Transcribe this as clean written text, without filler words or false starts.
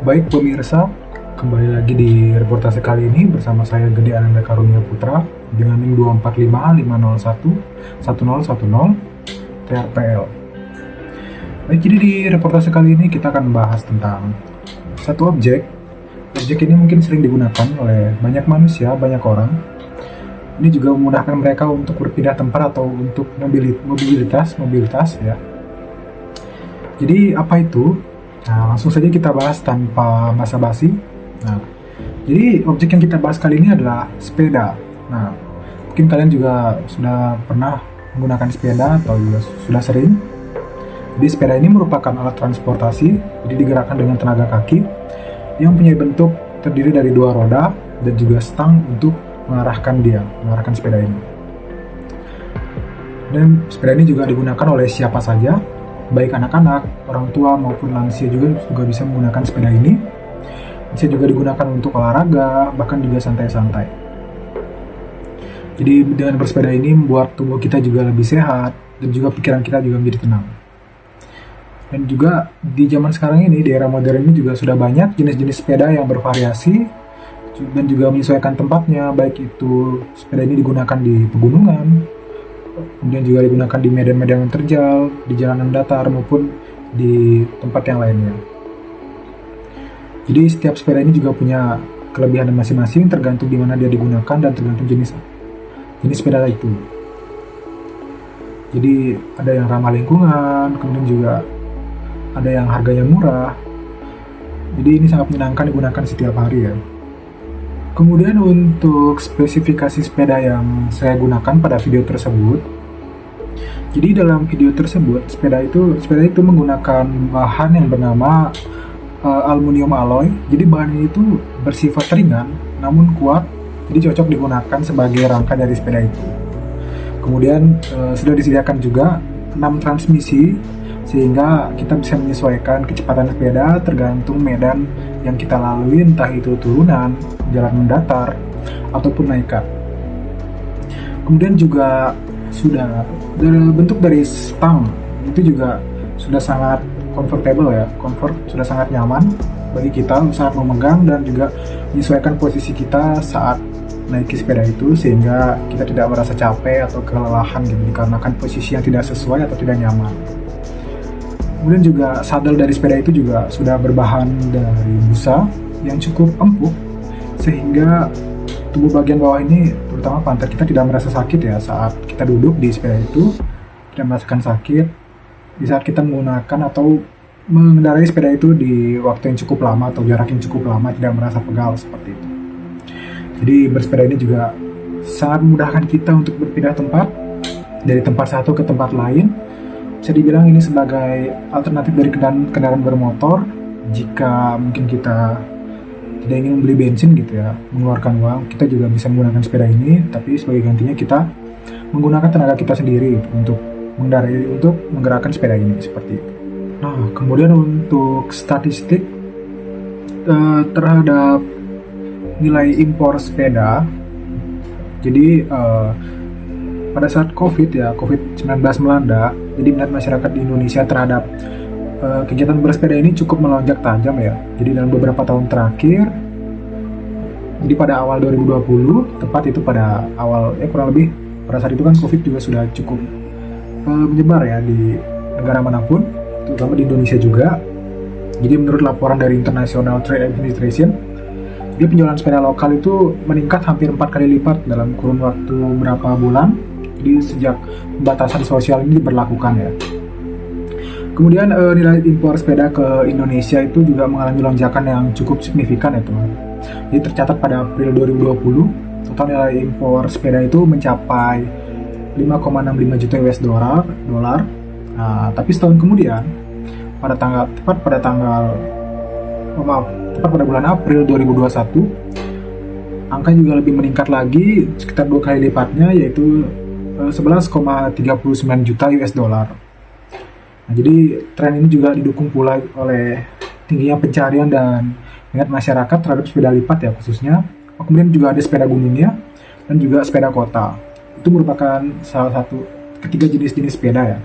Baik pemirsa, kembali lagi di reportase kali ini bersama saya Gede Ananda Karunia Putra dengan NIM 245 501 1010 TRPL. Baik, jadi di reportase kali ini kita akan membahas tentang satu objek. Objek ini mungkin sering digunakan oleh banyak manusia, banyak orang. Ini juga memudahkan mereka untuk berpindah tempat atau untuk mobilitas ya. Jadi apa itu? Nah, langsung saja kita bahas tanpa basa-basi. Nah, jadi objek yang kita bahas kali ini adalah sepeda. Nah, mungkin kalian juga sudah pernah menggunakan sepeda atau juga sudah sering. Jadi sepeda ini merupakan alat transportasi, jadi digerakkan dengan tenaga kaki yang punya bentuk terdiri dari dua roda dan juga stang untuk mengarahkan sepeda ini. Dan sepeda ini juga digunakan oleh siapa saja, baik anak-anak, orang tua maupun lansia juga bisa menggunakan sepeda ini. Bisa juga digunakan untuk olahraga, bahkan juga santai-santai. Jadi dengan bersepeda ini membuat tubuh kita juga lebih sehat dan juga pikiran kita juga menjadi tenang. Dan juga di zaman sekarang ini, di era modern ini juga sudah banyak jenis-jenis sepeda yang bervariasi dan juga menyesuaikan tempatnya, baik itu sepeda ini digunakan di pegunungan, kemudian juga digunakan di medan-medan yang terjal, di jalanan datar maupun di tempat yang lainnya. Jadi setiap sepeda ini juga punya kelebihan masing-masing tergantung di mana dia digunakan dan tergantung jenis sepeda itu. Jadi ada yang ramah lingkungan, kemudian juga ada yang harganya murah. Jadi ini sangat menyenangkan digunakan setiap hari ya. Kemudian untuk spesifikasi sepeda yang saya gunakan pada video tersebut, jadi dalam video tersebut sepeda itu menggunakan bahan yang bernama aluminium alloy. Jadi bahan ini itu bersifat ringan namun kuat, jadi cocok digunakan sebagai rangka dari sepeda itu. Kemudian sudah disediakan juga 6 transmisi sehingga kita bisa menyesuaikan kecepatan sepeda tergantung medan yang kita lalui, entah itu turunan, jalan mendatar, ataupun naikan. Kemudian juga sudah bentuk dari stang itu juga sudah sangat comfortable ya, sudah sangat nyaman bagi kita saat memegang dan juga menyesuaikan posisi kita saat naiki sepeda itu sehingga kita tidak merasa capek atau kelelahan gitu dikarenakan posisi yang tidak sesuai atau tidak nyaman. Kemudian juga sadel dari sepeda itu juga sudah berbahan dari busa yang cukup empuk sehingga tubuh bagian bawah ini, terutama pantat kita, tidak merasa sakit ya saat kita duduk di sepeda itu, tidak merasakan sakit di saat kita menggunakan atau mengendarai sepeda itu di waktu yang cukup lama atau jarak yang cukup lama, tidak merasa pegal seperti itu. Jadi bersepeda ini juga sangat memudahkan kita untuk berpindah tempat dari tempat satu ke tempat lain. Bisa dibilang ini sebagai alternatif dari kendaraan bermotor jika mungkin kita tidak ingin membeli bensin gitu ya, mengeluarkan uang, kita juga bisa menggunakan sepeda ini, tapi sebagai gantinya kita menggunakan tenaga kita sendiri untuk menggerakkan sepeda ini seperti itu. Nah, kemudian untuk statistik terhadap nilai impor sepeda, jadi pada saat COVID-19 melanda, jadi minat masyarakat di Indonesia terhadap kegiatan bersepeda ini cukup melonjak tajam ya. Jadi dalam beberapa tahun terakhir, jadi pada awal 2020, tepat itu pada awal kurang lebih pada saat itu kan COVID juga sudah cukup menyebar ya di negara manapun, terutama di Indonesia juga. Jadi menurut laporan dari International Trade Administration, jadi penjualan sepeda lokal itu meningkat hampir 4 kali lipat dalam kurun waktu berapa bulan. Jadi sejak pembatasan sosial ini diberlakukan ya. Kemudian nilai impor sepeda ke Indonesia itu juga mengalami lonjakan yang cukup signifikan ya teman. Jadi tercatat pada April 2020, total nilai impor sepeda itu mencapai 5,65 juta US dollar. Nah, tapi setahun kemudian tepat pada bulan April 2021, angka juga lebih meningkat lagi sekitar 2 kali lipatnya, yaitu 11,39 juta US dollar. Nah, jadi tren ini juga didukung pula oleh tingginya pencarian dan minat masyarakat terhadap sepeda lipat ya khususnya. Kemudian juga ada sepeda gunungnya dan juga sepeda kota. Itu merupakan salah satu ketiga jenis-jenis sepeda ya.